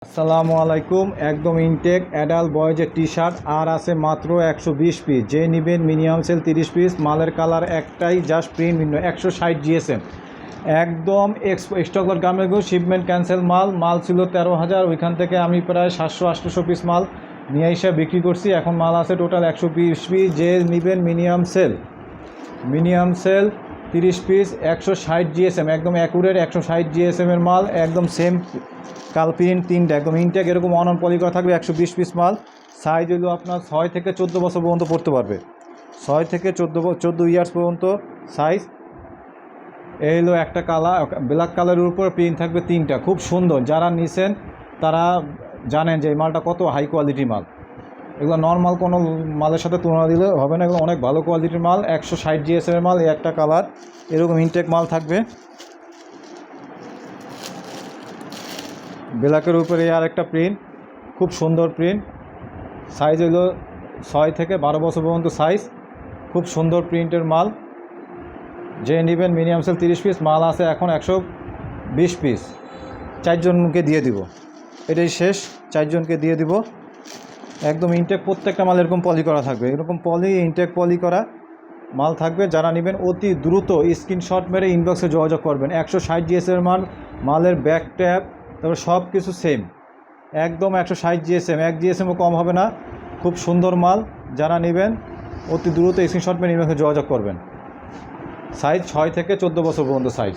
আসসালামু আলাইকুম। একদম ইনটেক অ্যাডাল্ট বয়েজের টি শার্ট আর আছে মাত্র 120 পিস। যে নেবেন মিনিমাম সেল 30 পিস। মালের কালার একটাই, জাস্ট প্রিন্ট ভিন্ন। 160 জিএসএম একদম স্টকলট গার্মেন্টস। Shipment cancel. মাল ছিল 13,000, ওইখান থেকে আমি প্রায় 700-800 পিস মাল নিয়ে এসে বিক্রি করছি। এখন মাল আছে টোটাল 120 পিস। যে নেবেন মিনিমাম সেল 30 পিস, 160 জিএসএম একদম অ্যাকুরেট 160 জিএসএমের মাল, একদম সেম কালপিন তিনটা একদম ইনটেক এরকম অন পলি করা থাকবে। 120 পিস মাল। সাইজ হলো আপনার 6 থেকে 14 বছর পর্যন্ত পড়তে পারবে। 6 থেকে 14 ইয়ার্স পর্যন্ত সাইজ। এই হলো একটা কালার, ব্ল্যাক কালারের উপর প্রিন্ট থাকবে তিনটা, খুব সুন্দর। যারা নিছেন তারা জানেন যে এই মালটা কত হাই কোয়ালিটির মাল। এগুলো নর্মাল কোনো মালের সাথে তুলনা দিলে হবে না, এগুলো অনেক ভালো কোয়ালিটির মাল। 160 জিএসএমের মাল। এই একটা কালার, এরকম ইনটেক মাল থাকবে। ব্ল্যাকের উপরে আর একটা প্রিন্ট, খুব সুন্দর প্রিন্ট। সাইজ হলো 6 থেকে 12 বছর পর্যন্ত সাইজ, খুব সুন্দর প্রিন্টের মাল। যে নেবেন মিনিমাম সেল 30 পিস। মাল আছে এখন 120 পিস। 4 জনকে দিয়ে দিব, এটাই শেষ। 4 জনকে দিয়ে দিব। একদম ইনটেক, প্রত্যেকটা মাল এরকম পলি করা থাকবে, এরকম ইনটেক পলি করা মাল থাকবে। যারা নেবেন অতি দ্রুত স্ক্রিনশট মেরে ইনবক্সে যোগাযোগ করবেন। 160 জিএসএম মাল, মালের ব্যাক ট্যাপ তারপরে সব কিছু সেম, একদম 160 জিএসএম, 1 জিএসএমও কম হবে না। খুব সুন্দর মাল। যারা নেবেন অতি দ্রুত স্ক্রিনশট মেরে ইনবক্সে যোগাযোগ করবেন। সাইজ 6 থেকে 14 বছর পর্যন্ত সাইজ।